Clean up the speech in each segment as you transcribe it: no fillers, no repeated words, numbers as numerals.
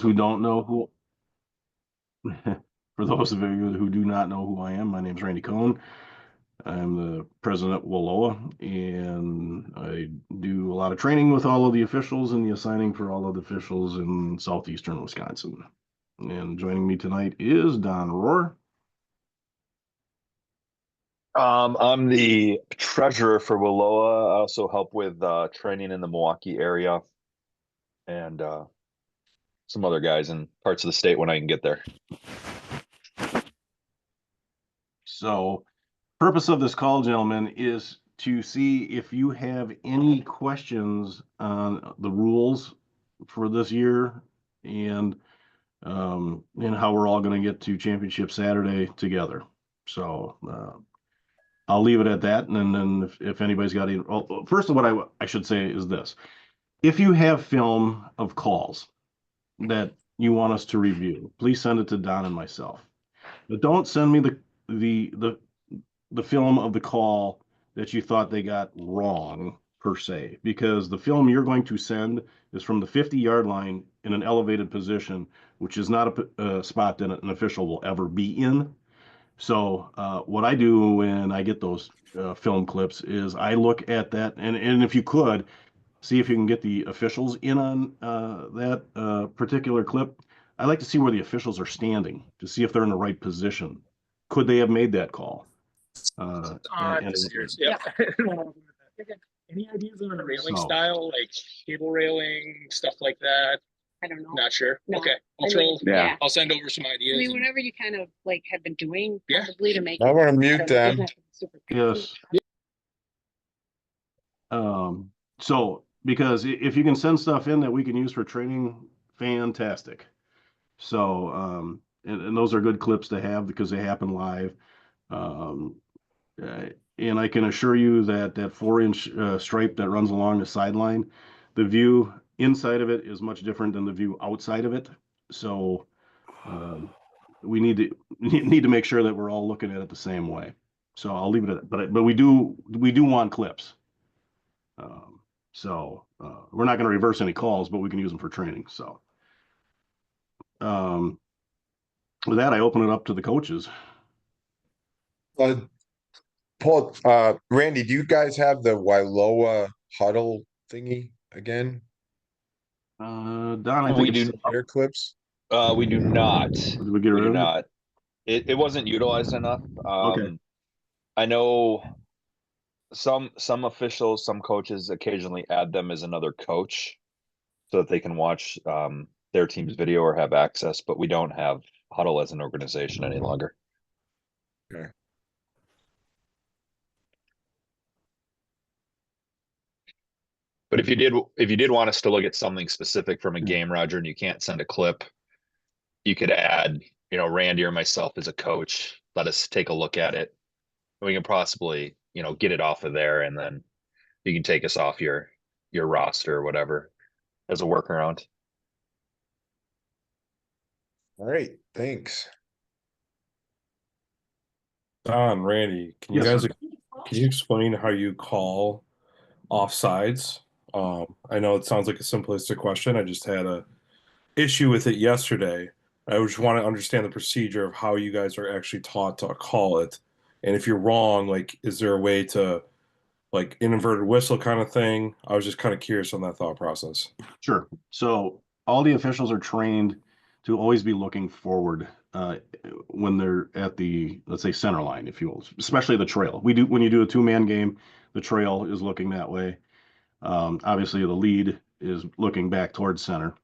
who don't know who, for those of you who do not know who I am, my name is Randy Cohn. I'm the president of WILOA, and I do a lot of training with all of the officials and the assigning for all of the officials in southeastern Wisconsin. And joining me tonight is Don Rohr. I'm the treasurer for WILOA. I also help with training in the Milwaukee area and some other guys in parts of the state when I can get there. So, purpose of this call, gentlemen, is to see if you have any questions on the rules for this year and how we're all going to get to Championship Saturday together. So I'll leave it at that. And then if anybody's got any, well, first of what I should say is this. If you have film of calls that you want us to review, please send it to Don and myself. But don't send me the film of the call that you thought they got wrong per se, because the film you're going to send is from the 50-yard line in an elevated position, which is not a spot that an official will ever be in. So what I do when I get those film clips is I look at that, and if you could, see if you can get the officials in on that particular clip. I like to see where the officials are standing to see if they're in the right position. Could they have made that call? This year's, yeah. Any ideas on a railing style, like cable railing, stuff like that? I don't know. Not sure. No. Okay, I'll send over some ideas. I mean, whatever you kind of like have been doing, Yeah. probably to make I it. want to mute them. Yes. So because if you can send stuff in that we can use for training, fantastic. So and those are good clips to have because they happen live. And I can assure you that that 4-inch stripe that runs along the sideline, the view inside of it is much different than the view outside of it. So we need to make sure that we're all looking at it the same way. So I'll leave it at that. But we do want clips. So we're not going to reverse any calls, but we can use them for training. So with that, I open it up to the coaches. Paul, Randy, do you guys have the WILOA huddle thingy again? Don, I We think do. Air clips? We do not. Did we get We rid do of it? not. It wasn't utilized enough. Okay. I know some officials, some coaches occasionally add them as another coach so that they can watch their team's video or have access, but we don't have huddle as an organization any longer. Okay. But if you did want us to look at something specific from a game, Roger, and you can't send a clip, you could add, Randy or myself as a coach. Let us take a look at it. We can possibly, get it off of there, and then you can take us off your roster or whatever as a workaround. All right, thanks. Don, Randy, can you explain how you call offsides? I know it sounds like a simplistic question. I just had a issue with it yesterday. I just want to understand the procedure of how you guys are actually taught to call it. And if you're wrong, like, is there a way to, like, an inverted whistle kind of thing? I was just kind of curious on that thought process. Sure. So all the officials are trained to always be looking forward when they're at the, let's say, center line, if you will, especially the trail. When you do a 2-man game, the trail is looking that way. Obviously, the lead is looking back towards center.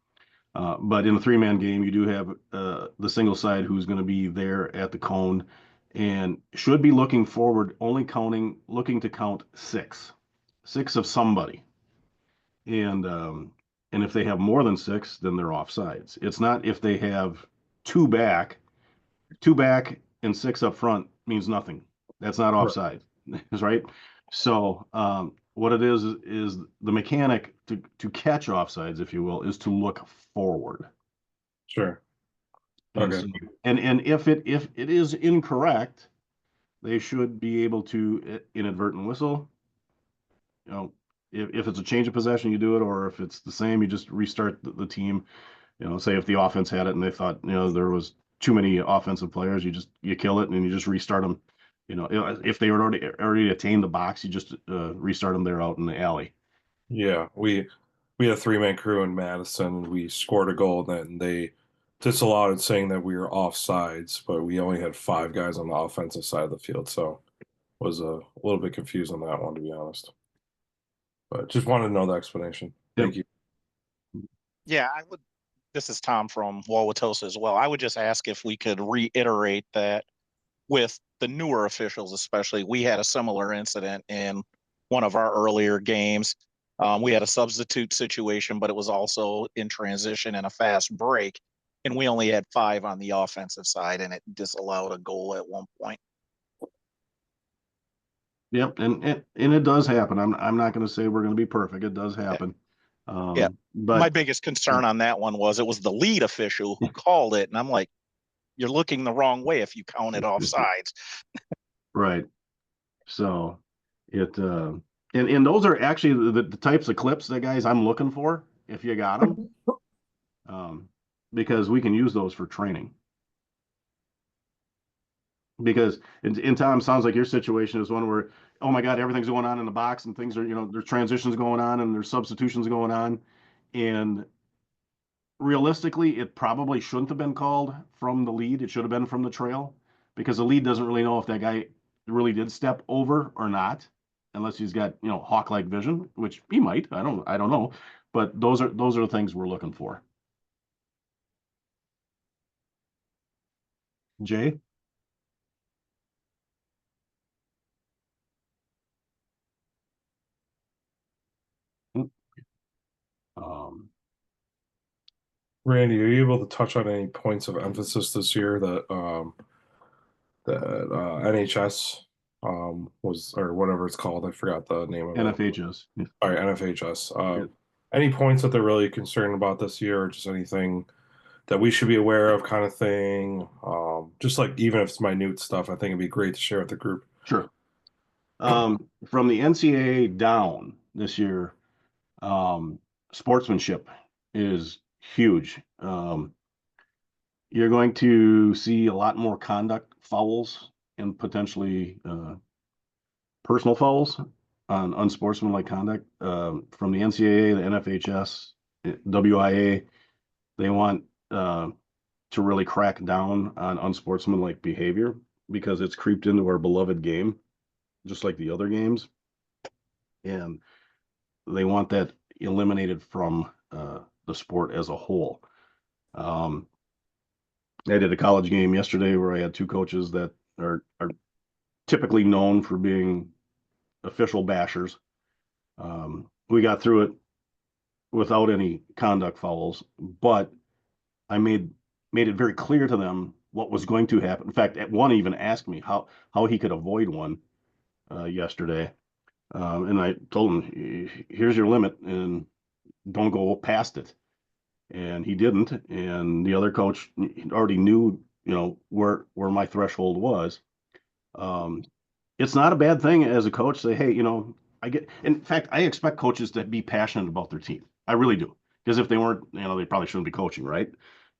But in a 3-man game, you do have the single side who's going to be there at the cone and should be looking forward, only looking to count 6 of somebody. And if they have more than 6, then they're offsides. It's not if they have 2 back and 6 up front means nothing. That's not offside, right? So what it is the mechanic to catch offsides, if you will, is to look forward. Sure. And Okay. so, and if it is incorrect, they should be able to inadvertent whistle. If it's a change of possession, you do it, or if it's the same, you just restart the team. You know, say if the offense had it and they thought, you know, there was too many offensive players, you kill it and you just restart them. You know, if they were already attained the box, you just restart them there out in the alley. Yeah, we had a 3-man crew in Madison. We scored a goal and they disallowed it, saying that we were offsides, but we only had 5 guys on the offensive side of the field, so was a little bit confused on that one, to be honest. But just wanted to know the explanation. Thank you. Yeah, I would. This is Tom from Wauwatosa as well. I would just ask if we could reiterate that with the newer officials, especially. We had a similar incident in one of our earlier games. We had a substitute situation, but it was also in transition and a fast break. And we only had 5 on the offensive side, and it disallowed a goal at one point. Yep, and it does happen. I'm not going to say we're going to be perfect. It does happen. Yeah. But my biggest concern on that one was it was the lead official who called it, and I'm like, you're looking the wrong way if you count it offsides. Right. So and those are actually the types of clips that guys I'm looking for if you got them. Because we can use those for training. Because in Tom, sounds like your situation is one where, oh my God, everything's going on in the box and things are, you know, there's transitions going on and there's substitutions going on. And realistically, it probably shouldn't have been called from the lead. It should have been from the trail because the lead doesn't really know if that guy really did step over or not, unless he's got, you know, hawk-like vision, which he might. I don't know. But those are the things we're looking for. Jay? Um, Randy, are you able to touch on any points of emphasis this year that NHS was, or whatever it's called? I forgot the name of it. NFHS. Yeah. All right, NFHS. Yeah. Any points that they're really concerned about this year, or just anything that we should be aware of, kind of thing? Just like even if it's minute stuff, I think it'd be great to share with the group. Sure. From the NCAA down this year, sportsmanship is huge. You're going to see a lot more conduct fouls and potentially personal fouls on unsportsmanlike conduct from the NCAA, the NFHS, WIA. They want to really crack down on unsportsmanlike behavior because it's creeped into our beloved game, just like the other games. And they want that eliminated from the sport as a whole. I did a college game yesterday where I had 2 coaches that are typically known for being official bashers. We got through it without any conduct fouls, but I made it very clear to them what was going to happen. In fact, one even asked me how he could avoid one yesterday. And I told him, here's your limit and don't go past it. And he didn't. And the other coach already knew, you know, where my threshold was. It's not a bad thing as a coach to say, hey, you know, in fact, I expect coaches to be passionate about their team. I really do. Because if they weren't, you know, they probably shouldn't be coaching, right?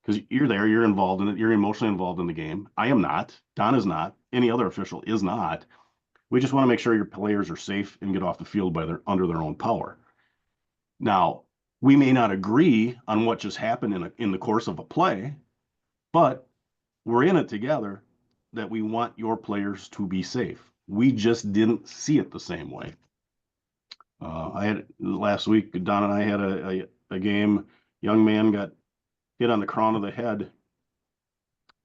Because you're there, you're involved in it, you're emotionally involved in the game. I am not. Don is not. Any other official is not. We just want to make sure your players are safe and get off the field under their own power. Now, we may not agree on what just happened in the course of a play, but we're in it together that we want your players to be safe. We just didn't see it the same way. I had last week, Don and I had a game. Young man got hit on the crown of the head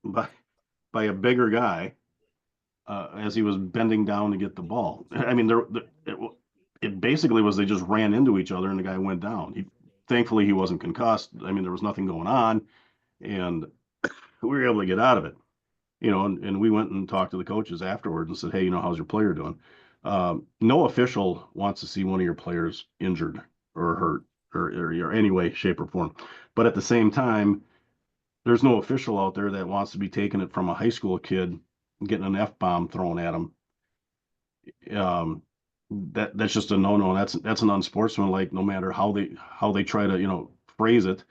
by a bigger guy as he was bending down to get the ball. I mean, it basically was they just ran into each other and the guy went down. Thankfully, he wasn't concussed. I mean, there was nothing going on, and we were able to get out of it. You know, and we went and talked to the coaches afterwards and said, hey, you know, how's your player doing? No official wants to see one of your players injured or hurt or any way, shape, or form. But at the same time, there's no official out there that wants to be taking it from a high school kid getting an F-bomb thrown at him. That's just a no-no. That's an unsportsmanlike, no matter how they try to, you know, phrase it.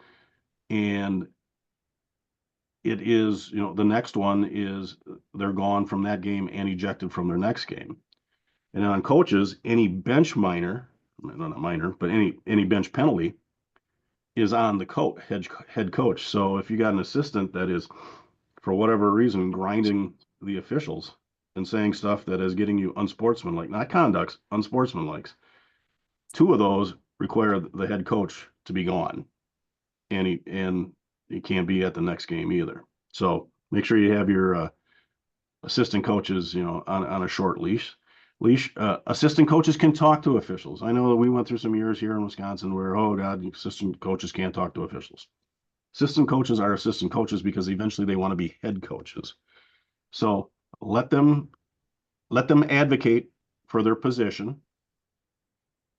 And it is, the next one is they're gone from that game and ejected from their next game. And then on coaches, any bench minor, not minor, but any bench penalty is on the head coach. So if you got an assistant that is, for whatever reason, grinding the officials and saying stuff that is getting you unsportsmanlike, not conducts, unsportsmanlike, two of those require the head coach to be gone, and he can't be at the next game either. So make sure you have your assistant coaches, on a short leash. Assistant coaches can talk to officials. I know that we went through some years here in Wisconsin where, oh God, assistant coaches can't talk to officials. Assistant coaches are assistant coaches because eventually they want to be head coaches. So let them advocate for their position.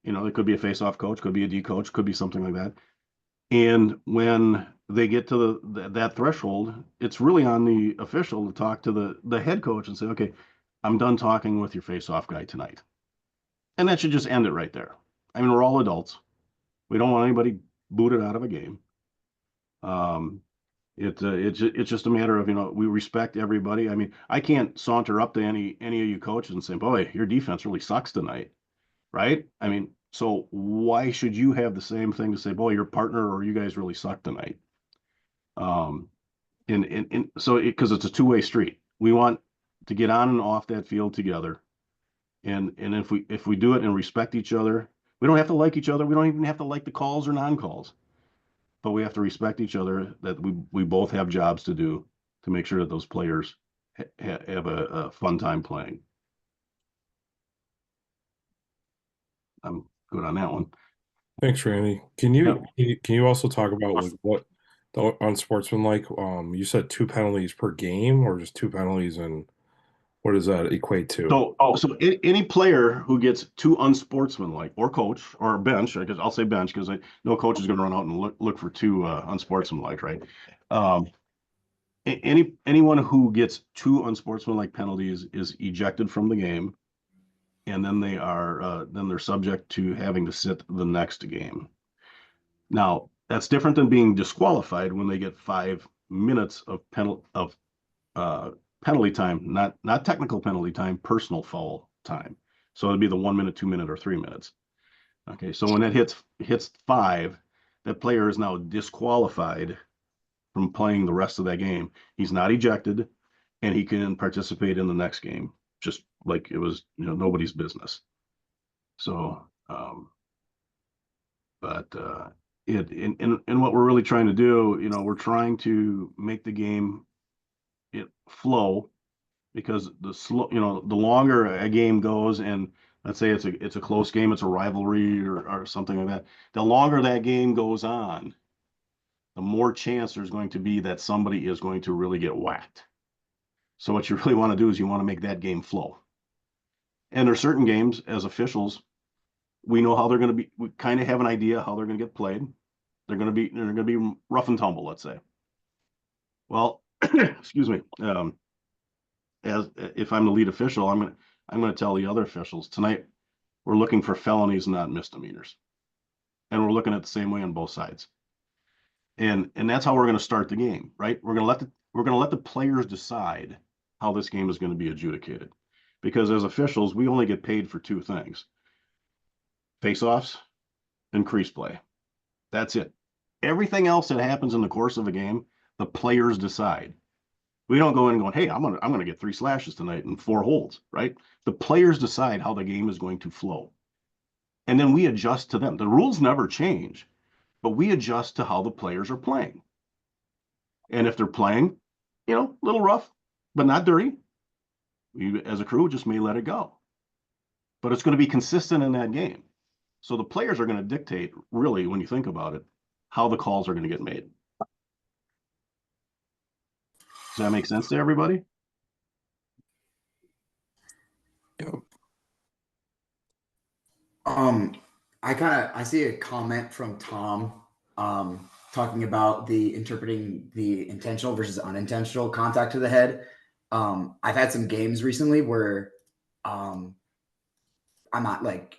It could be a face-off coach, could be a D coach, could be something like that. And when they get to that threshold, it's really on the official to talk to the head coach and say, okay, I'm done talking with your face-off guy tonight. And that should just end it right there. I mean, we're all adults. We don't want anybody booted out of a game. It's just a matter of, we respect everybody. I mean, I can't saunter up to any of you coaches and say, boy, your defense really sucks tonight. Right? I mean, so why should you have the same thing to say, boy, your partner or you guys really suck tonight? And so because it's a two-way street. We want to get on and off that field together. And if we do it and respect each other, we don't have to like each other. We don't even have to like the calls or non-calls, but we have to respect each other, that we both have jobs to do to make sure that those players have a fun time playing. I'm good on that one. Thanks, Randy. Can you also talk about like what the unsportsmanlike? You said 2 penalties per game, or just 2 penalties, and what does that equate to? So any player who gets too unsportsmanlike, or coach or bench, because I'll say bench because no coach is going to run out and look for 2 unsportsmanlike, right? Anyone who gets 2 unsportsmanlike penalties is ejected from the game, and then they're subject to having to sit the next game. Now that's different than being disqualified when they get 5 minutes of penalty time, not technical penalty time, personal foul time. So it'd be the 1 minute, 2 minute, or 3 minutes. Okay, so when it hits 5, that player is now disqualified from playing the rest of that game. He's not ejected, and he can participate in the next game, just like it was, nobody's business. So, but and what we're really trying to do, we're trying to make the game flow, because the longer a game goes, and let's say it's a close game, it's a rivalry or something like that, the longer that game goes on, the more chance there's going to be that somebody is going to really get whacked. So what you really want to do is you want to make that game flow. And there's certain games, as officials, we know how they're going to be. We kind of have an idea how they're going to get played. They're going to be rough and tumble, let's say. Well, excuse me. As if I'm the lead official, I'm going to tell the other officials tonight, we're looking for felonies, not misdemeanors, and we're looking at the same way on both sides. And that's how we're going to start the game, right? We're going to let the players decide how this game is going to be adjudicated, because as officials, we only get paid for 2 things: face-offs and crease play. That's it. Everything else that happens in the course of a game, the players decide. We don't go in and go, hey, I'm gonna get 3 slashes tonight and 4 holds, right? The players decide how the game is going to flow, and then we adjust to them. The rules never change, but we adjust to how the players are playing. And if they're playing, a little rough, but not dirty, we as a crew just may let it go. But it's going to be consistent in that game. So the players are going to dictate, really, when you think about it, how the calls are going to get made. Does that make sense to everybody? Yeah. I see a comment from Tom talking about the interpreting the intentional versus unintentional contact to the head. I've had some games recently where I'm not like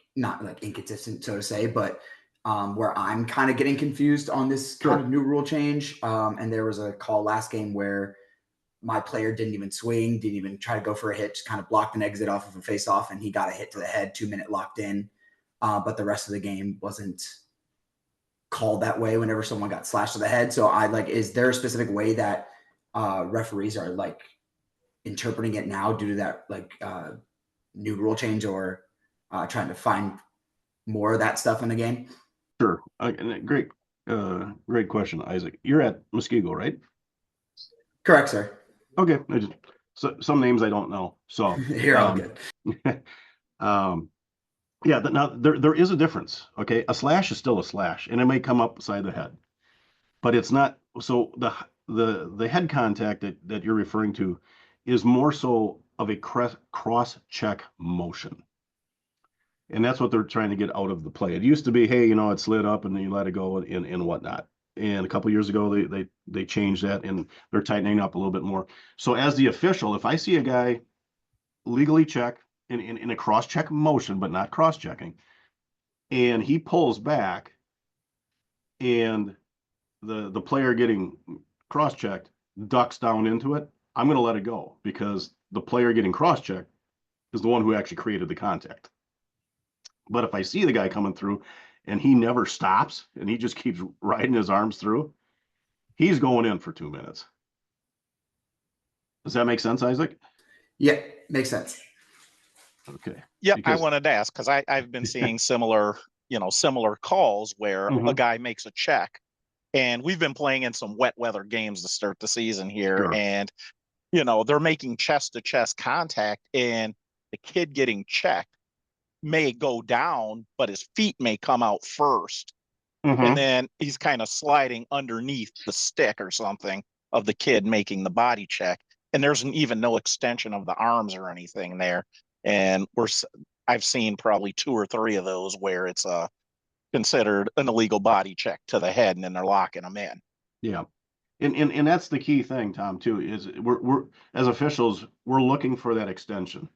inconsistent, so to say, but where I'm kind of getting confused on this kind of new rule change. And there was a call last game where my player didn't even swing, didn't even try to go for a hit, just kind of blocked an exit off of a face off, and he got a hit to the head, 2-minute locked in. But the rest of the game wasn't called that way whenever someone got slashed to the head. So is there a specific way that referees are like interpreting it now due to that new rule change, or trying to find more of that stuff in the game? Sure. Great, great question, Isaac. You're at Muskego, right? Correct, sir. Okay. Some names I don't know. So You're all good. Yeah, now there is a difference. Okay, a slash is still a slash, and it may come up beside the head, but it's not. So the head contact that you're referring to is more so of a cross check motion, and that's what they're trying to get out of the play. It used to be, hey, it slid up and then you let it go and whatnot. And a couple years ago, they changed that, and they're tightening up a little bit more. So as the official, if I see a guy legally check in a cross check motion, but not cross checking, and he pulls back, and the player getting cross checked ducks down into it, I'm going to let it go, because the player getting cross checked is the one who actually created the contact. But if I see the guy coming through and he never stops and he just keeps riding his arms through, he's going in for 2 minutes. Does that make sense, Isaac? Yeah, makes sense. Okay. Yep, I wanted to ask because I've been seeing similar calls where a guy makes a check, and we've been playing in some wet weather games to start the season here, Sure. and they're making chest to chest contact, and the kid getting checked may go down, but his feet may come out first, and then he's kind of sliding underneath the stick or something of the kid making the body check, and there's even no extension of the arms or anything there. And I've seen probably 2 or 3 of those where it's considered an illegal body check to the head, and then they're locking them in. Yeah. And that's the key thing, Tom, too, is we're as officials, we're looking for that extension.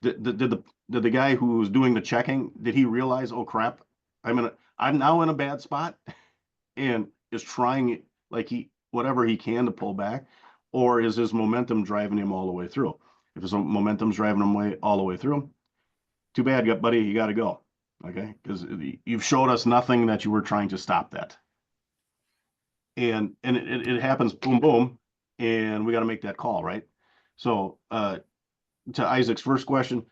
Did the guy who was doing the checking, did he realize, oh crap, I'm now in a bad spot, and is trying whatever he can to pull back, or is his momentum driving him all the way through? If his momentum's driving him all the way through, too bad, buddy, you got to go. Okay, because you've showed us nothing that you were trying to stop that. And it happens, boom, boom, and we got to make that call, right? So to Isaac's first question,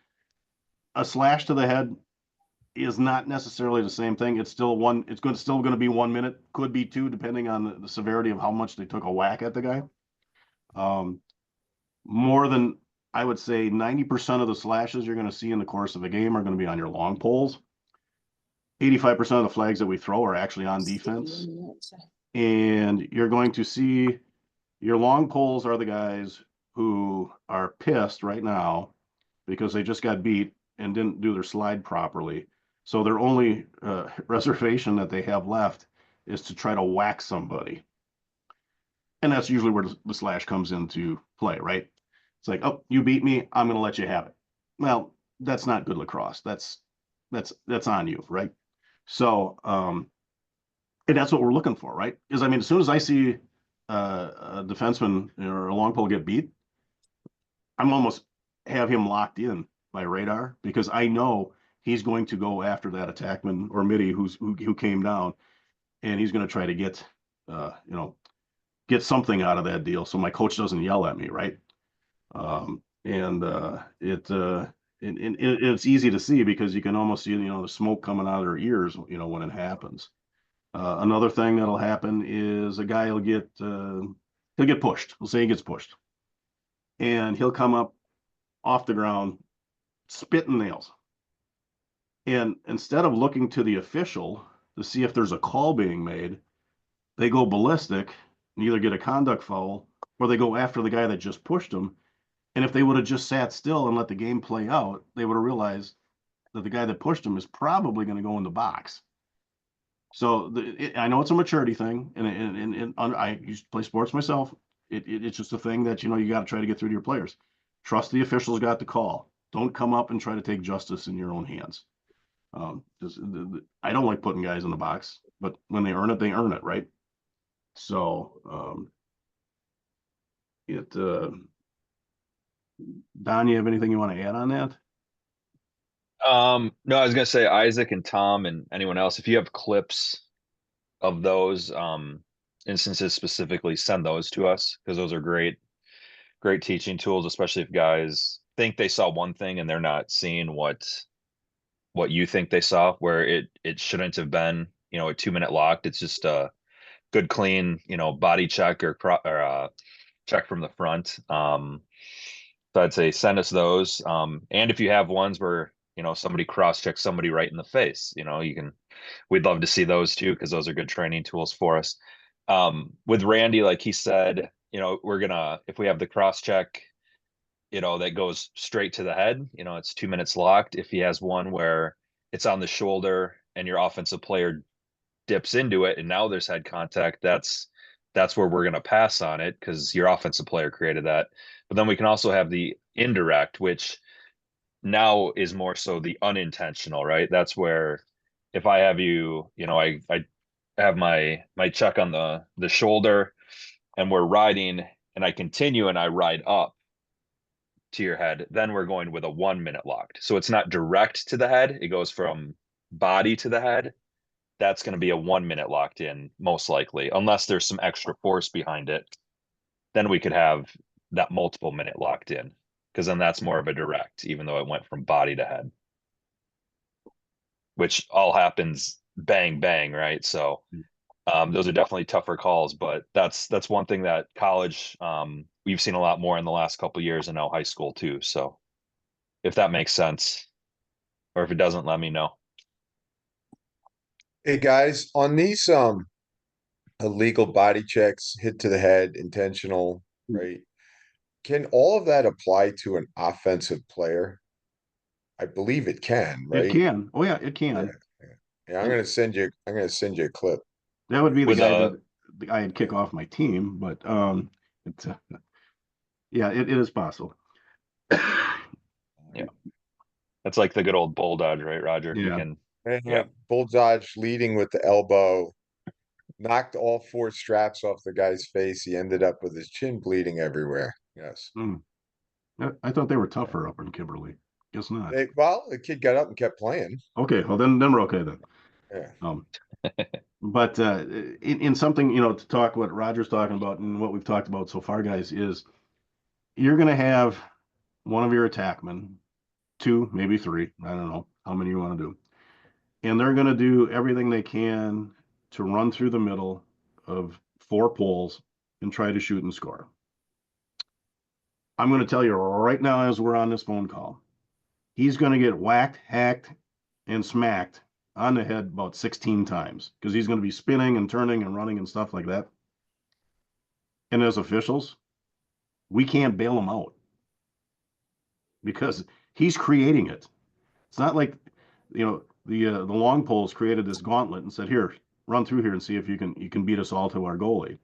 a slash to the head is not necessarily the same thing. It's still still going to be 1 minute, could be 2, depending on the severity of how much they took a whack at the guy. More than, I would say, 90% of the slashes you're going to see in the course of a game are going to be on your long poles. 85% of the flags that we throw are actually on defense. And you're going to see your long poles are the guys who are pissed right now because they just got beat and didn't do their slide properly. So their only reservation that they have left is to try to whack somebody. And that's usually where the slash comes into play, right? It's like, oh, you beat me, I'm going to let you have it. Well, that's not good lacrosse. That's on you, right? So, and that's what we're looking for, right? Is, as soon as I see a defenseman or a long pole get beat, I'm almost have him locked in by radar, because I know he's going to go after that attackman or midi who came down, and he's going to try to get get something out of that deal, so my coach doesn't yell at me, right? It's easy to see, because you can almost see the smoke coming out of their ears when it happens. Another thing that'll happen is a guy will get pushed. We'll say he gets pushed, and he'll come up off the ground spitting nails, and instead of looking to the official to see if there's a call being made, they go ballistic and either get a conduct foul, or they go after the guy that just pushed him. And if they would have just sat still and let the game play out, they would have realized that the guy that pushed him is probably going to go in the box. So I know it's a maturity thing, and I used to play sports myself. It's just a thing that you got to try to get through to your players. Trust the officials got the call. Don't come up and try to take justice in your own hands. I don't like putting guys in the box, but when they earn it, right? So, Don, you have anything you want to add on that? No, I was gonna say Isaac and Tom and anyone else, if you have clips of those instances specifically, send those to us because those are great teaching tools, especially if guys think they saw one thing and they're not seeing what you think they saw, where it shouldn't have been, a 2-minute locked. It's just a good clean, body check or check from the front. So I'd say send us those. And if you have ones where, somebody cross checks somebody right in the face, we'd love to see those too, because those are good training tools for us. With Randy, like he said, if we have the cross check, that goes straight to the head, it's 2 minutes locked. If he has one where it's on the shoulder and your offensive player dips into it and now there's head contact, that's where we're going to pass on it because your offensive player created that. But then we can also have the indirect, which now is more so the unintentional, right? That's where if I have I have my check on the shoulder and we're riding and I continue and I ride up to your head, then we're going with a 1 minute locked. So it's not direct to the head. It goes from body to the head. That's going to be a 1 minute locked in, most likely, unless there's some extra force behind it. Then we could have that multiple minute locked in, because then that's more of a direct, even though it went from body to head, which all happens bang, bang, right? So those are definitely tougher calls, but that's one thing that college, we've seen a lot more in the last couple of years, and now high school too. So if that makes sense, or if it doesn't, let me know. Hey guys, on these illegal body checks, hit to the head, intentional, right? Can all of that apply to an offensive player? I believe it can, It right? can. Oh yeah, it can. Yeah, I'm gonna send you a clip. That would be the With guy that the guy would kick off my team, but it's yeah, it is possible. Yeah, that's like the good old bull dodge, right, Roger? You Yeah. can, Yeah. Bull dodge leading with the elbow, knocked all 4 straps off the guy's face. He ended up with his chin bleeding everywhere. Yes. I thought they were tougher up in Kimberly. Guess not. Well, the kid got up and kept playing. Okay, well then we're okay then. Yeah. But in something, to talk what Roger's talking about and what we've talked about so far, guys, is you're going to have one of your attackmen, 2, maybe 3, I don't know how many you want to do, and they're going to do everything they can to run through the middle of 4 poles and try to shoot and score. I'm going to tell you right now as we're on this phone call, he's going to get whacked, hacked, and smacked on the head about 16 times because he's going to be spinning and turning and running and stuff like that. And as officials, we can't bail him out because he's creating it. It's not like, the long poles created this gauntlet and said, "Here, run through here and see if you can beat us all to our goalie."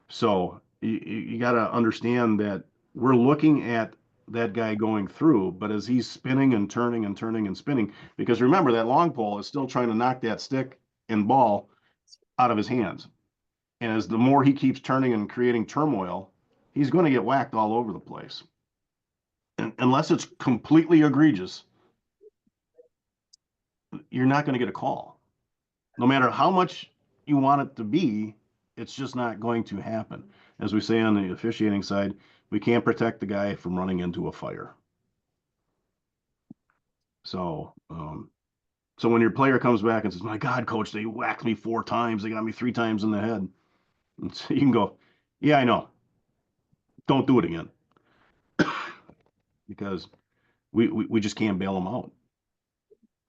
So you got to understand that we're looking at that guy going through, but as he's spinning and turning and turning and spinning, because remember that long pole is still trying to knock that stick and ball out of his hands. And as the more he keeps turning and creating turmoil, he's going to get whacked all over the place. And unless it's completely egregious, you're not going to get a call. No matter how much you want it to be, it's just not going to happen. As we say on the officiating side, we can't protect the guy from running into a fire. So, so when your player comes back and says, "My God, coach, they whacked me 4 times. They got me 3 times in the head." And so you can go, "Yeah, I know. Don't do it again." Because we just can't bail them out.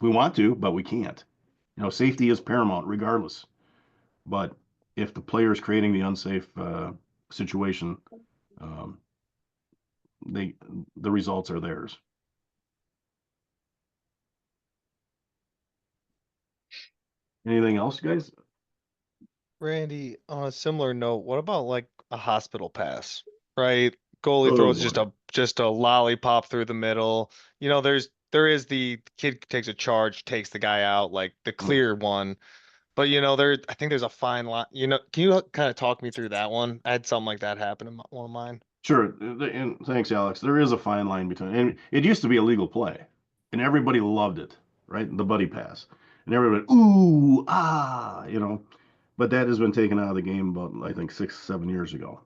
We want to, but we can't. Safety is paramount regardless. But if the player is creating the unsafe situation, um, the results are theirs. Anything else, guys? Randy, on a similar note, what about like a hospital pass, right? Goalie throws just a lollipop through the middle. There's there is the kid takes a charge, takes the guy out, like the clear one. But I think there's a fine line, can you kind of talk me through that one? I had something like that happen in one of mine. Sure, and thanks, Alex. There is a fine line between, and it used to be a legal play, and everybody loved it, right? The buddy pass, and everybody, ooh, ah, but that has been taken out of the game about, I think, 6, 7 years ago.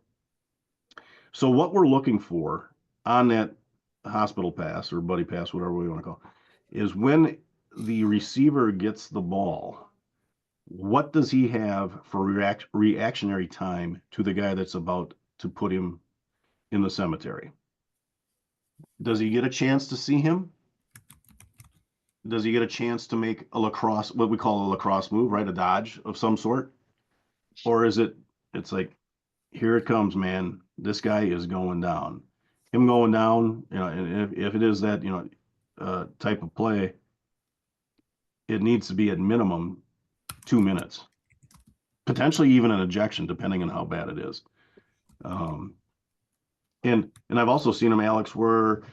So what we're looking for on that hospital pass or buddy pass, whatever we want to call it, is when the receiver gets the ball, what does he have for reactionary time to the guy that's about to put him in the cemetery? Does he get a chance to see him? Does he get a chance to make a lacrosse, what we call a lacrosse move, right? A dodge of some sort? Or it's like, here it comes, man. This guy is going down. Him going down, and if it is that, type of play, it needs to be at minimum 2 minutes, potentially even an ejection, depending on how bad it is. And I've also seen them, Alex, where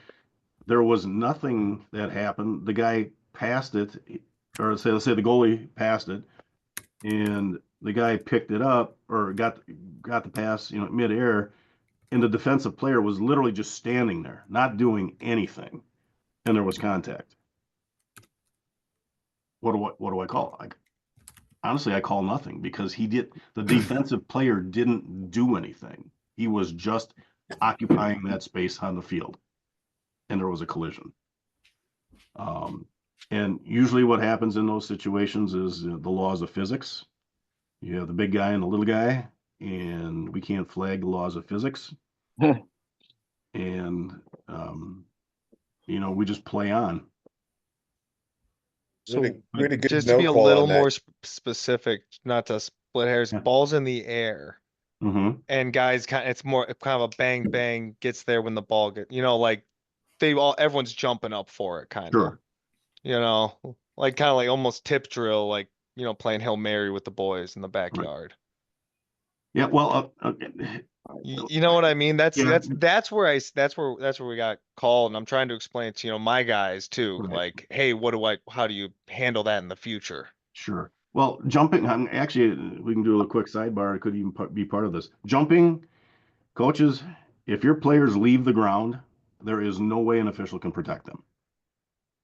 there was nothing that happened. The guy passed it, or let's say the goalie passed it, and the guy picked it up or got the pass, midair, and the defensive player was literally just standing there, not doing anything, and there was contact. What do I call? Honestly, I call nothing, because the defensive player didn't do anything. He was just occupying that space on the field, and there was a collision. And usually what happens in those situations is the laws of physics. You have the big guy and the little guy, and we can't flag the laws of physics. And, we just play on. So We had a good just to no be a call little on that. more specific, not to split hairs, Yeah. balls in the air. Mm-hmm. And guys, it's more kind of a bang bang gets there when the ball like everyone's jumping up for it, kind of. Sure. Like kind of like almost tip drill, like playing Hail Mary with the boys in the backyard. Yeah. Well, You know what I mean? That's Yeah. that's where we got called, and I'm trying to explain it to my guys too. Right. Like, hey, how do you handle that in the future? Sure. Well, jumping, actually, we can do a quick sidebar. It could even be part of this. Jumping, coaches, if your players leave the ground, there is no way an official can protect them.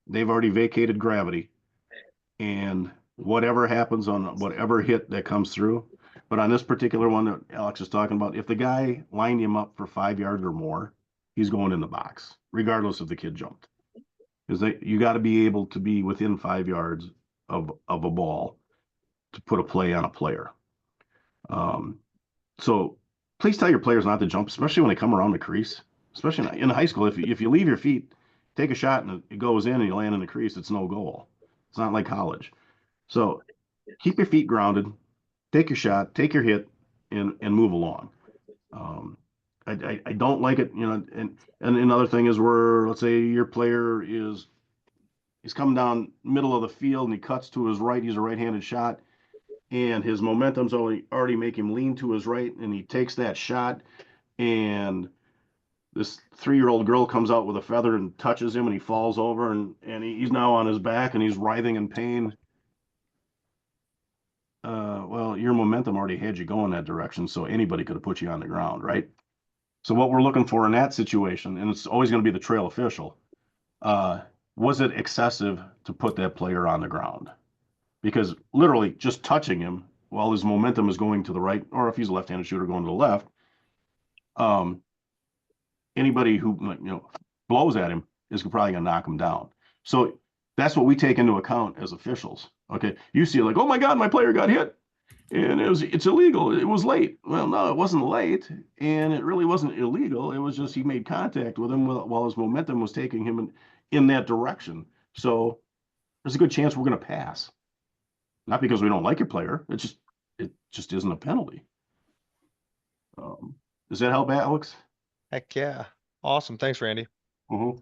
They've already vacated gravity, and whatever happens on whatever hit that comes through. But on this particular one that Alex is talking about, if the guy lined him up for 5 yards or more, he's going in the box, regardless if the kid jumped. Because you got to be able to be within 5 yards of a ball to put a play on a player. So please tell your players not to jump, especially when they come around the crease. Especially in high school, if you leave your feet, take a shot and it goes in and you land in the crease, it's no goal. It's not like college. So keep your feet grounded, take your shot, take your hit, and move along. I don't like it, and another thing is where, let's say your player he's coming down middle of the field and he cuts to his right, he's a right-handed shot, and his momentum's already make him lean to his right, and he takes that shot, and this 3-year-old girl comes out with a feather and touches him, and he falls over, and he's now on his back and he's writhing in pain. Well, your momentum already had you going that direction, so anybody could have put you on the ground, right? So what we're looking for in that situation, and it's always going to be the trail official, was it excessive to put that player on the ground? Because literally just touching him while his momentum is going to the right, or if he's a left-handed shooter going to the left, anybody who blows at him is probably going to knock him down. So that's what we take into account as officials. Okay, you see like, oh my God, my player got hit, and it's illegal. It was late. Well, no, it wasn't late, and it really wasn't illegal. It was just he made contact with him while his momentum was taking him in that direction. So there's a good chance we're going to pass. Not because we don't like your player. It just isn't a penalty. Does that help, Alex? Heck yeah. Awesome. Thanks, Randy. Mm-hmm.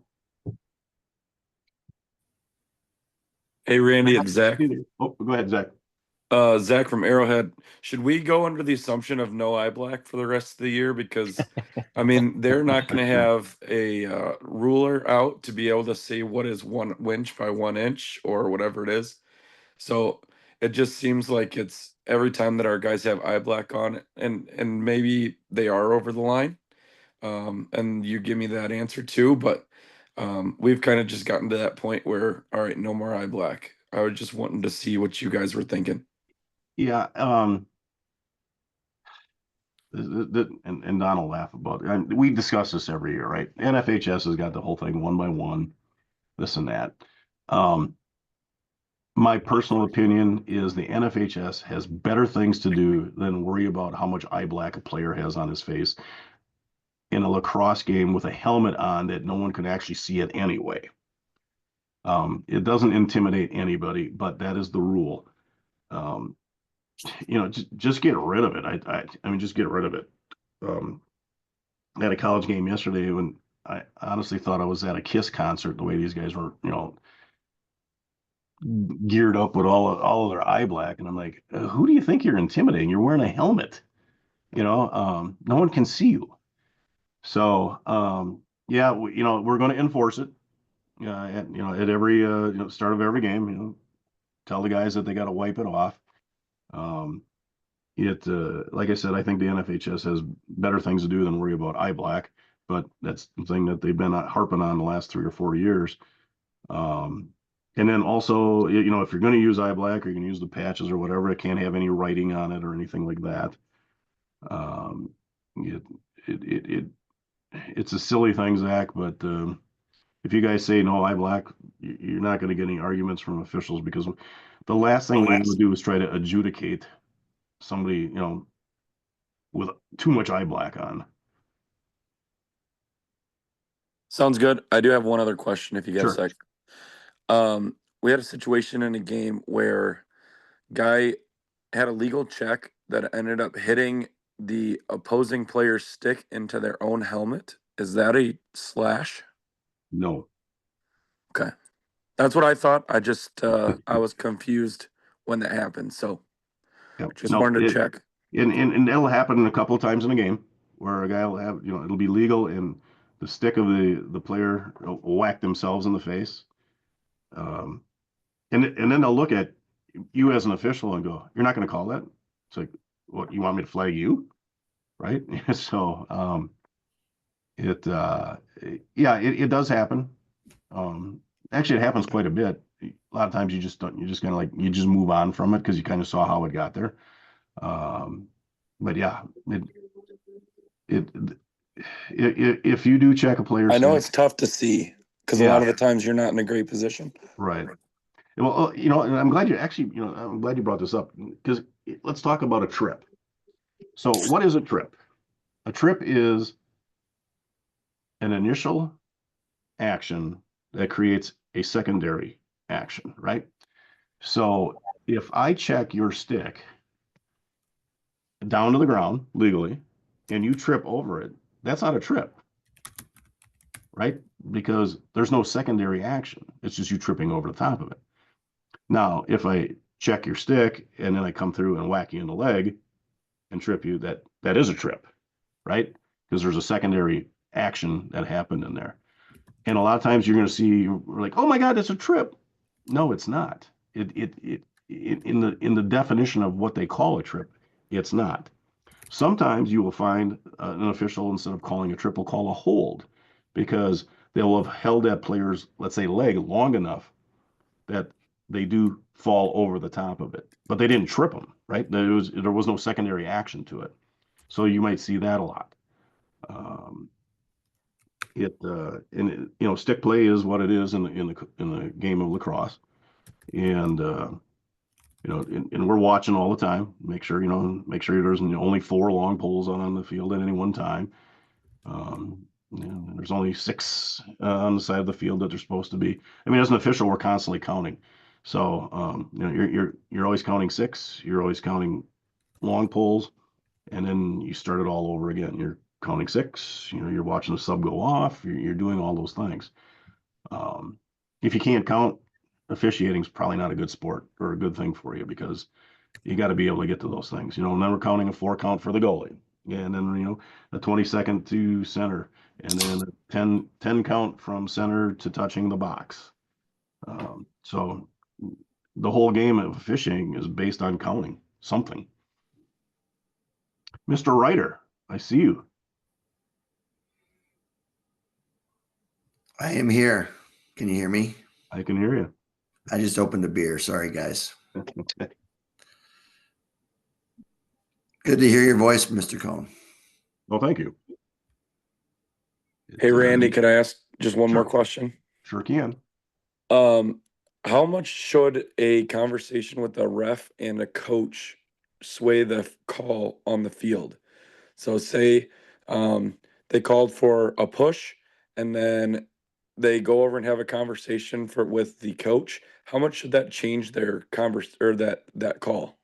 Hey, Randy, it's Zach. Oh, go ahead, Zach. Zach from Arrowhead. Should we go under the assumption of no eye black for the rest of the year? Because, I mean, they're not going to have a ruler out to be able to see what is 1 inch by 1 inch or whatever it is. So it just seems like it's every time that our guys have eye black on, and maybe they are over the line. And you give me that answer too, but we've kind of just gotten to that point where, all right, no more eye black. I was just wanting to see what you guys were thinking. Yeah, and Don will laugh about it. And we discuss this every year, right? NFHS has got the whole thing 1 by 1, this and that. My personal opinion is the NFHS has better things to do than worry about how much eye black a player has on his face in a lacrosse game with a helmet on that no one can actually see it anyway. It doesn't intimidate anybody, but that is the rule. Just get rid of it. I mean, just get rid of it. I had a college game yesterday when I honestly thought I was at a Kiss concert, the way these guys were, geared up with all of their eye black. And I'm like, who do you think you're intimidating? You're wearing a helmet. No one can see you. So, yeah, we're going to enforce it. At every start of every game, tell the guys that they got to wipe it off. Like I said, I think the NFHS has better things to do than worry about eye black, but that's the thing that they've been harping on the last 3 or 4 years. And then also, if you're going to use eye black or you're going to use the patches or whatever, it can't have any writing on it or anything like that. It's a silly thing, Zach, but if you guys say no eye black, you're not going to get any arguments from officials, because the last thing we want to do is try to adjudicate somebody, with too much eye black on. Sounds good. I do have one other question if you got Sure. a sec. We had a situation in a game where guy had a legal check that ended up hitting the opposing player's stick into their own helmet. Is that a slash? No. Okay. That's what I thought. I just I was confused when that happened. So Yep. just wanted to check. And that'll happen a couple of times in a game where a guy will have, it'll be legal and the stick of the player will whack themselves in the face. And then they'll look at you as an official and go, "You're not going to call that?" It's like, "What, you want me to flag you?" Right? So it does happen. Actually, it happens quite a bit. A lot of times you just move on from it because you kind of saw how it got there. But yeah, if you do check a player, I know it's tough to see because a lot of the times you're not in a great position. Right. Well, and I'm glad I'm glad you brought this up, because let's talk about a trip. So what is a trip? A trip is an initial action that creates a secondary action, right? So if I check your stick down to the ground legally and you trip over it, that's not a trip, right? Because there's no secondary action. It's just you tripping over the top of it. Now, if I check your stick and then I come through and whack you in the leg and trip you, that is a trip, right? Because there's a secondary action that happened in there. And a lot of times you're going to see, we're like, "Oh my God, it's a trip." No, it's not. In the definition of what they call a trip, it's not. Sometimes you will find an official, instead of calling a trip, will call a hold, because they will have held that player's, let's say, leg long enough that they do fall over the top of it, but they didn't trip them, right? There was no secondary action to it. So you might see that a lot. Stick play is what it is in the game of lacrosse, and and we're watching all the time. Make sure there's only 4 long poles on the field at any one time. There's only 6 on the side of the field that they're supposed to be. I mean, as an official, we're constantly counting. So you're always counting 6. You're always counting long poles, and then you start it all over again. You're counting 6. You're watching the sub go off. You're doing all those things. If you can't count, officiating is probably not a good sport or a good thing for you, because You got to be able to get to those things. And then we're counting a 4 count for the goalie, and then a 20-second to center, and then a 10 count from center to touching the box. So the whole game of fishing is based on counting something. Mr. Ryder, I see you. I am here. Can you hear me? I can hear you. I just opened a beer. Sorry, guys. Good to hear your voice, Mr. Cohn. Well, thank you. Hey, Randy, could I ask just one more question? Sure can. How much should a conversation with a ref and a coach sway the call on the field? So say they called for a push and then they go over and have a conversation with the coach. How much should that change their that call?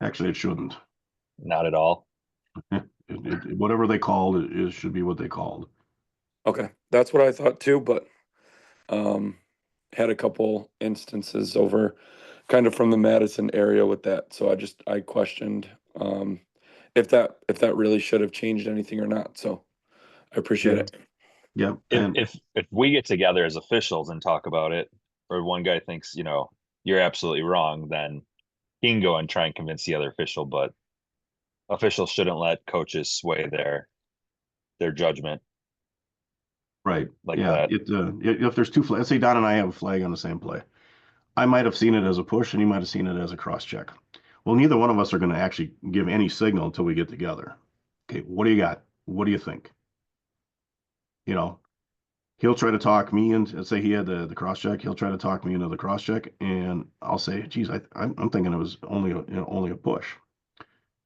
Actually, it shouldn't. Not at all. Whatever they called it should be what they called. Okay, that's what I thought too, but had a couple instances over kind of from the Madison area with that. So I questioned if that really should have changed anything or not. So I appreciate it. Yeah. If we get together as officials and talk about it, or one guy thinks, you're absolutely wrong, then he can go and try and convince the other official, but officials shouldn't let coaches sway their judgment. Right. Like yeah. that. If there's two flags, let's say Don and I have a flag on the same play. I might have seen it as a push and he might have seen it as a cross check. Well, neither one of us are going to actually give any signal until we get together. Okay, what do you got? What do you think? He'll try to talk me into, let's say he had the cross check. He'll try to talk me into the cross check, and I'll say, "Geez, I'm thinking it was only a push."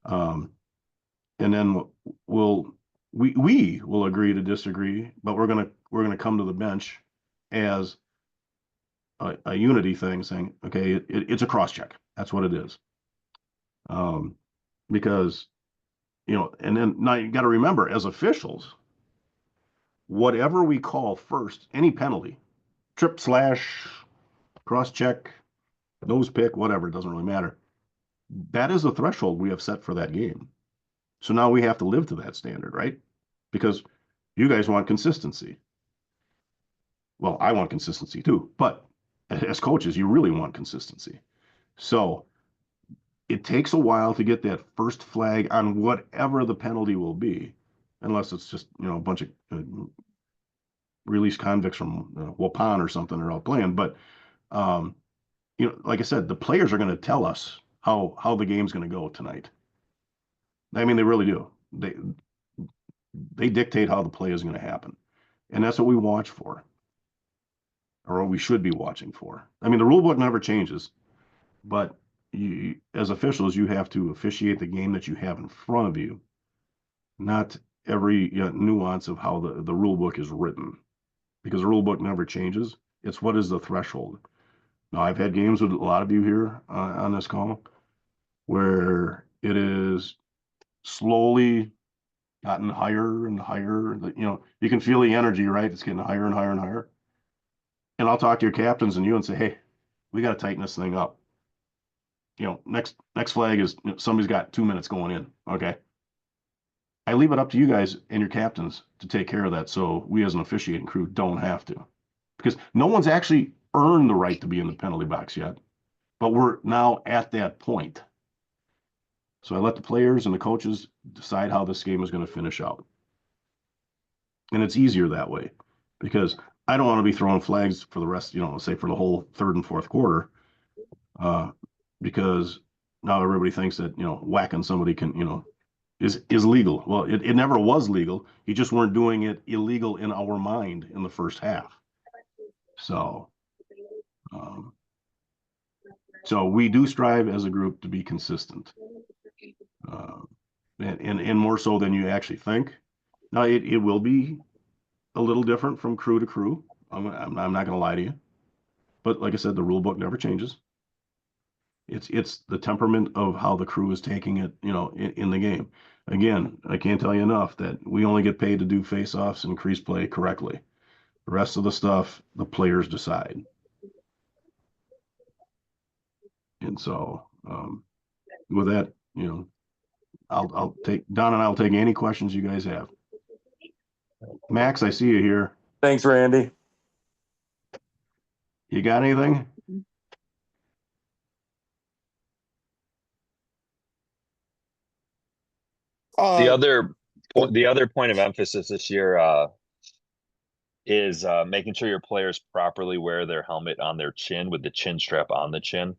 And then we will agree to disagree, but we're gonna come to the bench as a unity thing, saying, "Okay, it's a cross check. That's what it is." Because and then now you got to remember, as officials, whatever we call first, any penalty, trip, slash, cross check, nose pick, whatever, it doesn't really matter. That is the threshold we have set for that game. So now we have to live to that standard, right? Because you guys want consistency. Well, I want consistency too, but as coaches, you really want consistency. So it takes a while to get that first flag on whatever the penalty will be, unless it's just, a bunch of released convicts from Waupun or something are out playing. But, like I said, the players are going to tell us how the game's going to go tonight. I mean, they really do. They dictate how the play is going to happen. And that's what we watch for, or what we should be watching for. I mean, the rule book never changes, but as officials, you have to officiate the game that you have in front of you, not every nuance of how the rule book is written, because the rule book never changes. It's what is the threshold. Now, I've had games with a lot of you here on this call where it is slowly gotten higher and higher. You can feel the energy, right? It's getting higher and higher and higher. And I'll talk to your captains and you and say, "Hey, we got to tighten this thing up. Next flag is somebody's got 2 minutes going in." Okay. I leave it up to you guys and your captains to take care of that, so we as an officiating crew don't have to, because no one's actually earned the right to be in the penalty box yet, but we're now at that point. So I let the players and the coaches decide how this game is going to finish out. And it's easier that way, because I don't want to be throwing flags for the rest, say for the whole third and fourth quarter, because now everybody thinks that, whacking somebody is legal. Well, it never was legal. You just weren't doing it illegal in our mind in the first half. So, so we do strive as a group to be consistent, and more so than you actually think. Now, it will be a little different from crew to crew. I'm not going to lie to you, but like I said, the rule book never changes. It's the temperament of how the crew is taking it, in the game. Again, I can't tell you enough that we only get paid to do face-offs and crease play correctly. The rest of the stuff, the players decide. And so, with that, I'll take, Don and I'll take any questions you guys have. Max, I see you here. Thanks, Randy. You got anything? The other point of emphasis this year is making sure your players properly wear their helmet on their chin with the chin strap on the chin.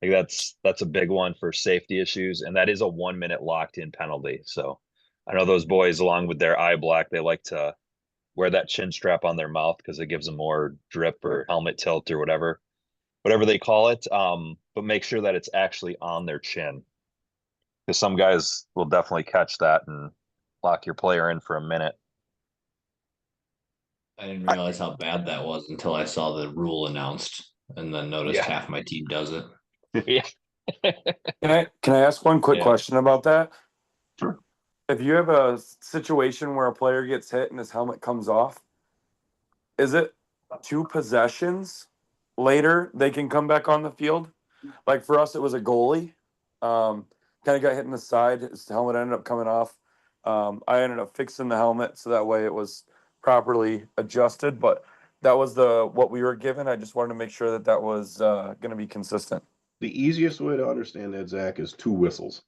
Like that's a big one for safety issues, and that is a 1 minute locked in penalty. So I know those boys, along with their eye black, they like to wear that chin strap on their mouth because it gives them more drip or helmet tilt or whatever they call it. But make sure that it's actually on their chin, because some guys will definitely catch that and lock your player in for a minute. I didn't realize how bad that was until I saw the rule announced, and then noticed half my team does it. Yeah. Can I ask one quick question about that? Sure. If you have a situation where a player gets hit and his helmet comes off, is it 2 possessions later they can come back on the field? Like for us, it was a goalie. Kind of got hit in the side. His helmet ended up coming off. I ended up fixing the helmet so that way it was properly adjusted. But that was what we were given. I just wanted to make sure that was going to be consistent. The easiest way to understand that, Zach, is 2 whistles.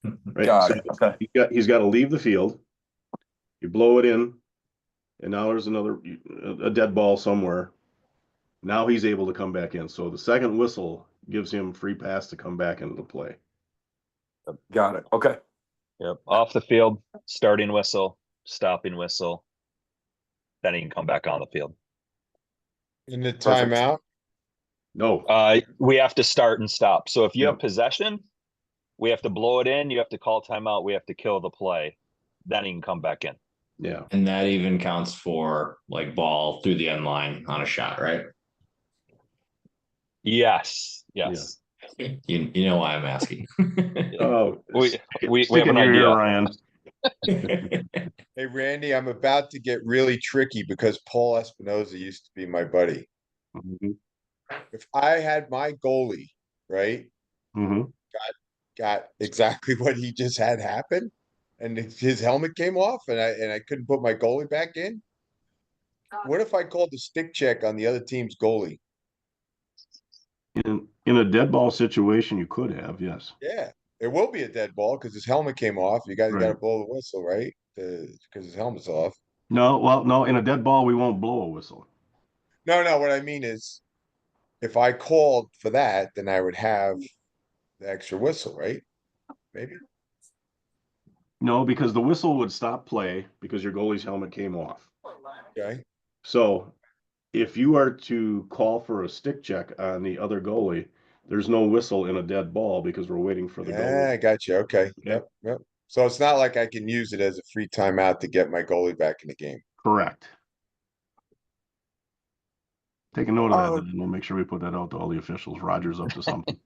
Right? Got it. Okay. He's got to leave the field. You blow it in, and now there's a dead ball somewhere. Now he's able to come back in. So the second whistle gives him free pass to come back into the play. Got it. Okay. Yep. Off the field, starting whistle, stopping whistle. Then he can come back on the field. In the timeout? No. We have to start and stop. So if you have possession, we have to blow it in. You have to call timeout. We have to kill the play. Then he can come back in. Yeah. And that even counts for like ball through the end line on a shot, right? Yes. You know why I'm asking. Oh, we stick have in an your idea. ear, Ryan. Hey, Randy, I'm about to get really tricky because Paul Espinoza used to be my buddy. Mm-hmm. If I had my goalie, right, got exactly what he just had happen, and his helmet came off, and I couldn't put my goalie back in. What if I called the stick check on the other team's goalie? In a dead ball situation, you could have, yes. Yeah, it will be a dead ball because his helmet came off. You guys got to blow the whistle, right? Because his helmet's off. No, in a dead ball, we won't blow a whistle. No, what I mean is, if I called for that, then I would have the extra whistle, right? Maybe. No, because the whistle would stop play because your goalie's helmet came off. Okay. So if you are to call for a stick check on the other goalie, there's no whistle in a dead ball because we're waiting for the goalie. I got you. Okay. Yep. So it's not like I can use it as a free timeout to get my goalie back in the game. Correct. Take a note of that, and we'll make sure we put that out to all the officials. Roger's up to something.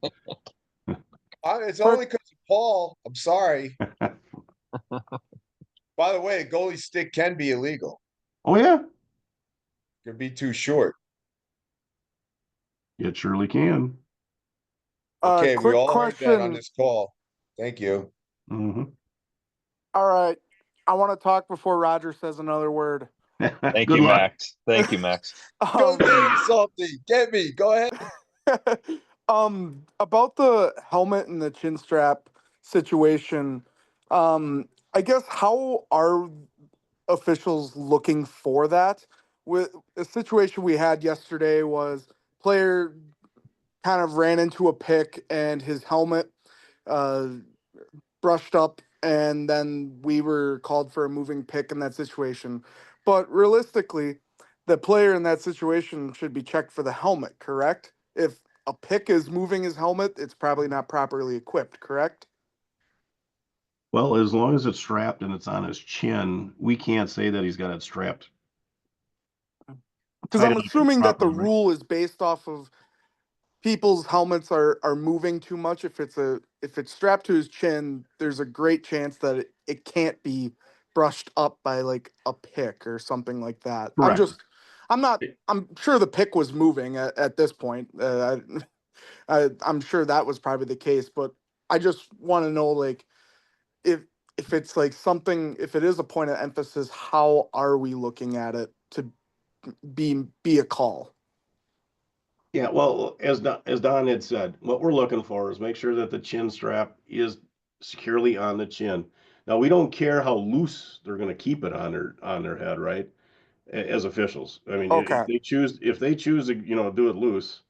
It's only because of Paul. I'm sorry. By the way, a goalie stick can be illegal. Oh, yeah? Could be too short. It surely can. Okay, we all heard that on question. this call. Thank you. Mm-hmm. All right. I want to talk before Roger says another word. Thank you, Max. Thank you, Max. Go get me something. Get me. Go ahead. About the helmet and the chin strap situation, I guess how are officials looking for that? With the situation we had yesterday was player kind of ran into a pick and his helmet brushed up, and then we were called for a moving pick in that situation. But realistically, the player in that situation should be checked for the helmet, correct? If a pick is moving his helmet, it's probably not properly equipped, correct? Well, as long as it's strapped and it's on his chin, we can't say that he's got it strapped. Because I'm assuming that the rule is based off of people's helmets are moving too much. If it's strapped to his chin, there's a great chance that it can't be brushed up by like a pick or something like that. Correct. I'm sure the pick was moving at this point. I'm sure that was probably the case, but I just want to know, like, if it's like something, if it is a point of emphasis, how are we looking at it to be a call? Yeah, well, as Don had said, what we're looking for is make sure that the chin strap is securely on the chin. Now, we don't care how loose they're going to keep it on their head, right? As officials, I mean, Okay. if they choose to do it loose,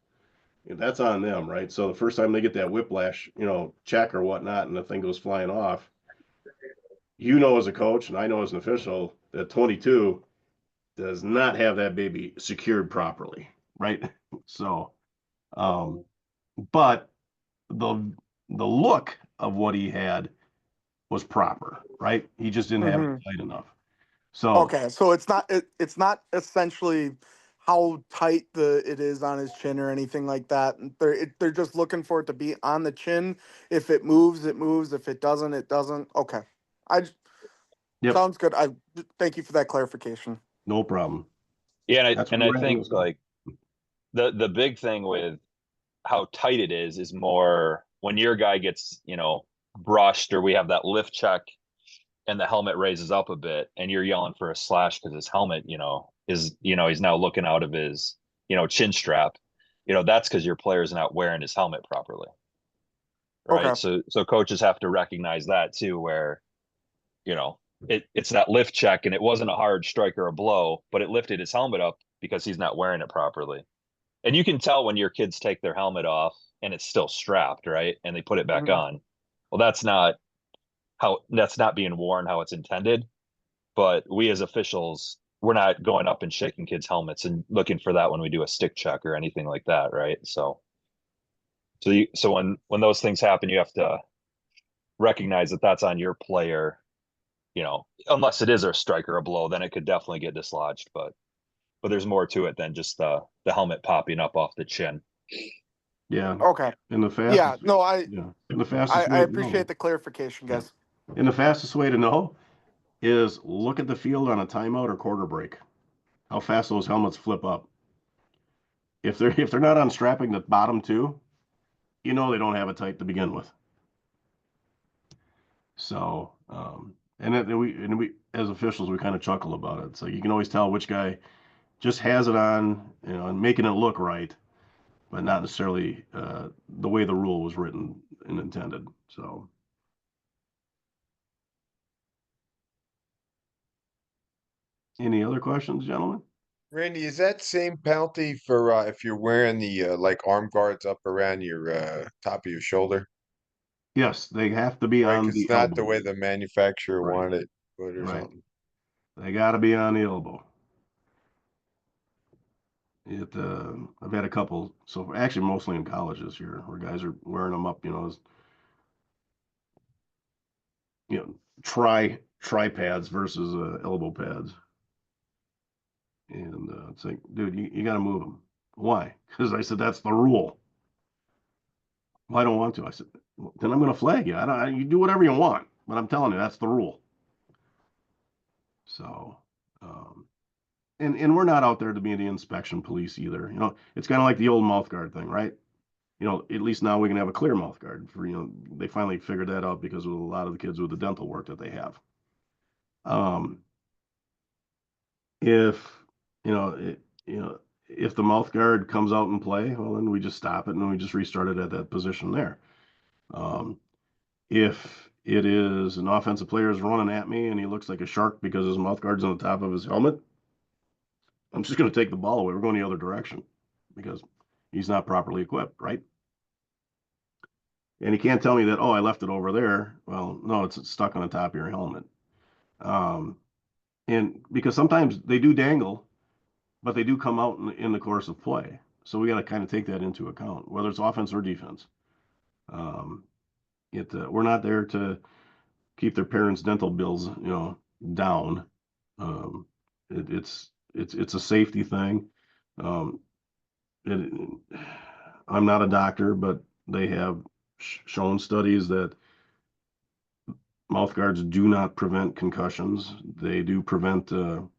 that's on them, right? So the first time they get that whiplash, check or whatnot, and the thing goes flying off, as a coach, and I know as an official that 22 does not have that baby secured properly, right? So. But the look of what he had was proper, right? He just didn't have it Hmm. tight enough. So Okay, so it's not essentially how tight it is on his chin or anything like that. They're just looking for it to be on the chin. If it moves, it moves. If it doesn't, it doesn't. Okay, yep, sounds good. I thank you for that clarification. no problem. Yeah, That's and where I we're at think with this. like the big thing with how tight it is more when your guy gets, brushed or we have that lift check and the helmet raises up a bit and you're yelling for a slash because his helmet, he's now looking out of his, chin strap. That's because your player's not wearing his helmet properly. Right. Okay. So coaches have to recognize that too, where, it's that lift check and it wasn't a hard strike or a blow, but it lifted his helmet up because he's not wearing it properly. And you can tell when your kids take their helmet off and it's still strapped, right? And they put it back Mhm. on. Well, that's not being worn how it's intended. But we as officials, we're not going up and shaking kids' helmets and looking for that when we do a stick check or anything like that, right? So when those things happen, you have to recognize that that's on your player. Unless it is a strike or a blow, then it could definitely get dislodged. But there's more to it than just the helmet popping up off the chin. Yeah. Okay. And the Yeah. fastest, No, and the fastest I way to appreciate know, the clarification, guys. and the fastest way to know is look at the field on a timeout or quarter break. How fast those helmets flip up. If they're not unstrapping the bottom two, they don't have it tight to begin with. So, and we as officials we kind of chuckle about it. So you can always tell which guy just has it on, and making it look right, but not necessarily the way the rule was written and intended. So, any other questions, gentlemen? Randy, is that same penalty for if you're wearing the like arm guards up around your top of your shoulder? Yes, they have to be Right, on because the it's not the elbow. way the manufacturer Right, wanted it put or right. something. They got to be on the elbow. I've had a couple, so actually mostly in colleges here, where guys are wearing them up, as tri pads versus elbow pads, and it's like, dude, you got to move them. Why? Because I said that's the rule. Well, I don't want to. I said, well, then I'm going to flag you. You do whatever you want, but I'm telling you that's the rule. So, um, and we're not out there to be the inspection police either. It's kind of like the old mouth guard thing, right? At least now we can have a clear mouth guard for, they finally figured that out because of a lot of the kids with the dental work that they have. If, if the mouth guard comes out and play, well, then we just stop it and then we just restart it at that position there. If it is an offensive player is running at me and he looks like a shark because his mouth guard's on the top of his helmet, I'm just going to take the ball away. We're going the other direction because he's not properly equipped, right? And he can't tell me that, oh, I left it over there. Well, no, it's stuck on the top of your helmet. And because sometimes they do dangle, but they do come out in the course of play. So we got to kind of take that into account, whether it's offense or defense. We're not there to keep their parents' dental bills, down. Um, it's a safety thing. Um, it, I'm not a doctor, but they have shown studies that mouth guards do not prevent concussions. They do prevent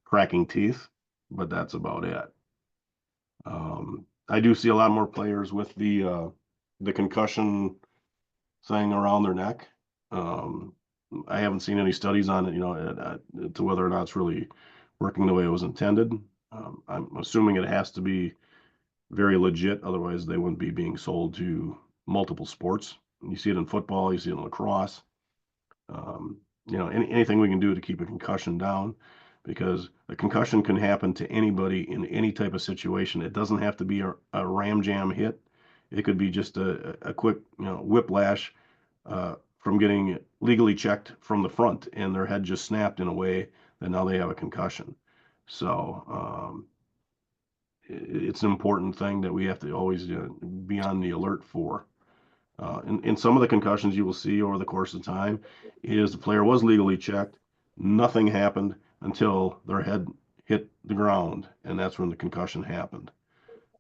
cracking teeth, but that's about it. I do see a lot more players with the concussion thing around their neck. I haven't seen any studies on it, to whether or not it's really working the way it was intended. I'm assuming it has to be very legit, otherwise they wouldn't be being sold to multiple sports. You see it in football, you see it in lacrosse. Anything we can do to keep a concussion down, because a concussion can happen to anybody in any type of situation. It doesn't have to be a ram jam hit. It could be just a quick, whiplash from getting legally checked from the front and their head just snapped in a way that now they have a concussion. So it's an important thing that we have to always be on the alert for. In some of the concussions you will see over the course of time is the player was legally checked. Nothing happened until their head hit the ground, and that's when the concussion happened.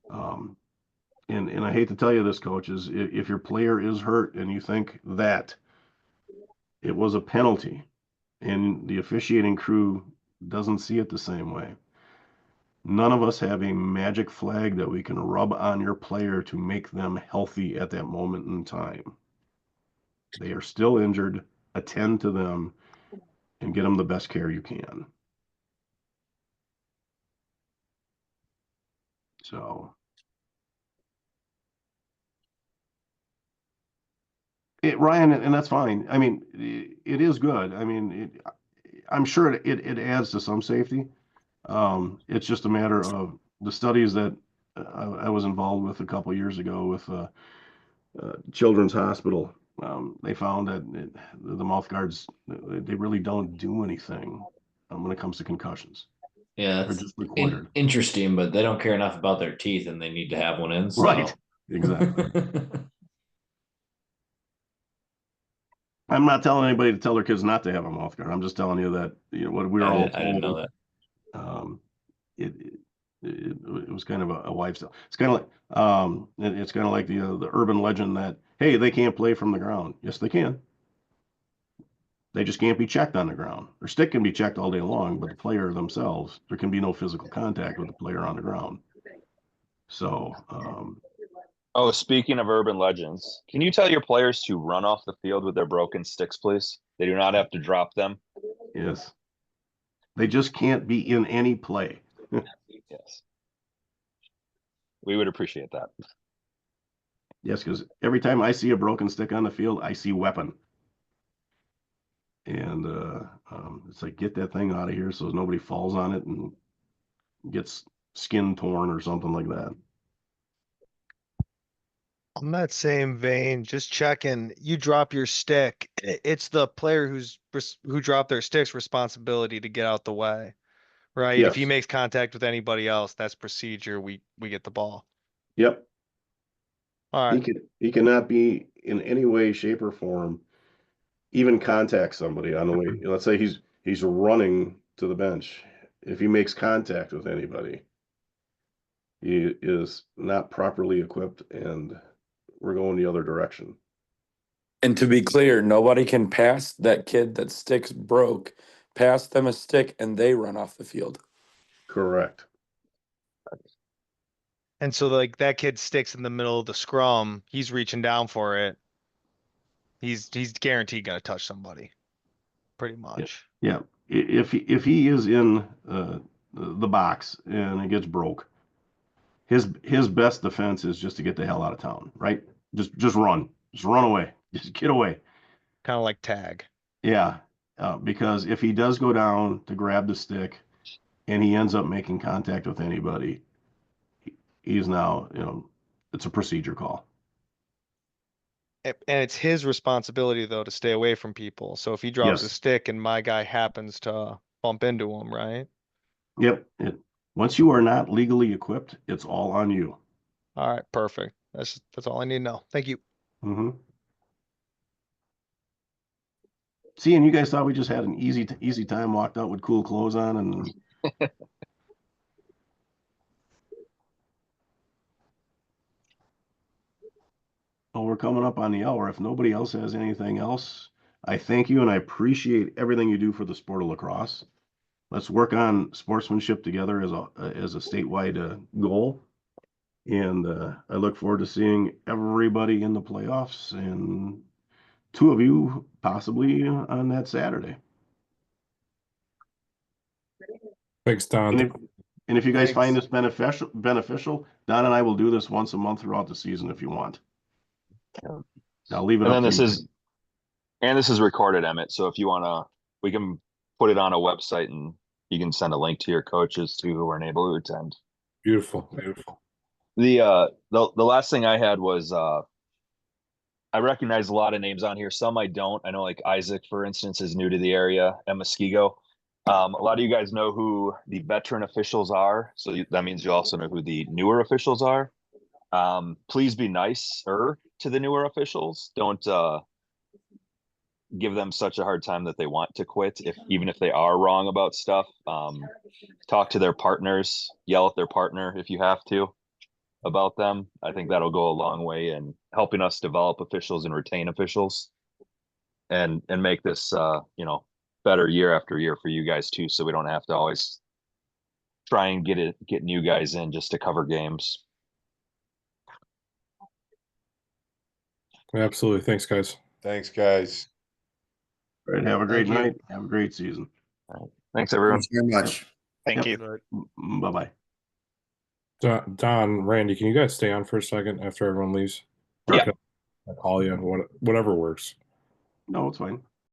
And I hate to tell you this, coaches, if your player is hurt and you think that it was a penalty and the officiating crew doesn't see it the same way, none of us have a magic flag that we can rub on your player to make them healthy at that moment in time. They are still injured. Attend to them and get them the best care you can. So Ryan, and that's fine. I mean, it is good. I mean, I'm sure it adds to some safety. It's just a matter of the studies that I was involved with a couple of years ago with Children's Hospital. They found that the mouth guards, they really don't do anything when it comes to concussions. Yeah, They're that's just required. interesting, but they don't care enough about their teeth and they need to have one in. So. Right. Exactly. I'm not telling anybody to tell their kids not to have a mouth guard. I'm just telling you that what we were all told. I didn't know that. It was kind of a lifestyle. It's kind of like it's kind of like the urban legend that, hey, they can't play from the ground. Yes, they can. They just can't be checked on the ground. Their stick can be checked all day long, but the player themselves, there can be no physical contact with the player on the ground. So Oh, speaking of urban legends, can you tell your players to run off the field with their broken sticks, please? They do not have to drop them. yes. They just can't be in any play. Yes. We would appreciate that. Yes, because every time I see a broken stick on the field, I see weapon. And it's like, get that thing out of here so nobody falls on it and gets skin torn or something like that. On that same vein, just checking, you drop your stick. It's the player who dropped their stick's responsibility to get out the way, right? If he Yes. makes contact with anybody else, that's procedure. We get the ball. Yep. All right. He cannot be in any way, shape, or form even contact somebody on the way. Let's say he's running to the bench. If he makes contact with anybody, he is not properly equipped, and we're going the other direction. And to be clear, nobody can pass that kid that stick's broke, pass them a stick, and they run off the field. Correct. And so like that kid sticks in the middle of the scrum, he's reaching down for it. He's guaranteed gonna touch somebody. Pretty much. Yeah. If he is in the box and it gets broke, his best defense is just to get the hell out of town, right? Just run. Just run away. Just get away. Kind of like tag. Yeah. Because if he does go down to grab the stick and he ends up making contact with anybody, he's now, it's a procedure call. And it's his responsibility though to stay away from people. So if he drops a Yes. stick and my guy happens to bump into him, right? Yep. Once you are not legally equipped, it's all on you. All right, perfect. That's all I need to know. Thank you. Mm-hmm. See, and you guys thought we just had an easy time, walked out with cool clothes on, and well, we're coming up on the hour. If nobody else has anything else, I thank you and I appreciate everything you do for the sport of lacrosse. Let's work on sportsmanship together as a statewide goal. And I look forward to seeing everybody in the playoffs and two of you possibly on that Saturday. Thanks, Don. And if you guys find Thanks. this beneficial, Don and I will do this once a month throughout the season if you want. I'll leave it And up then to this you. this is recorded, Emmett. So if you wanna, we can put it on a website and you can send a link to your coaches too who weren't able to attend. Beautiful, beautiful. The last thing I had was I recognize a lot of names on here. Some I don't. I know like Isaac, for instance, is new to the area, and Muskego. A lot of you guys know who the veteran officials are, so that means you also know who the newer officials are. Please be nicer to the newer officials. Don't give them such a hard time that they want to quit, even if they are wrong about stuff. Talk to their partners, yell at their partner if you have to about them. I think that'll go a long way in helping us develop officials and retain officials and make this better year after year for you guys too, so we don't have to always try and get new guys in just to cover games. Absolutely. Thanks, guys. Thanks, guys. All right, have a great Thank you. night. Have a great season. Thanks, everyone. Thanks very much. Thank Yep. you. Bye-bye. Don, Randy, can you guys stay on for a second after everyone leaves? Yeah. I'll call you, whatever works. No, it's fine.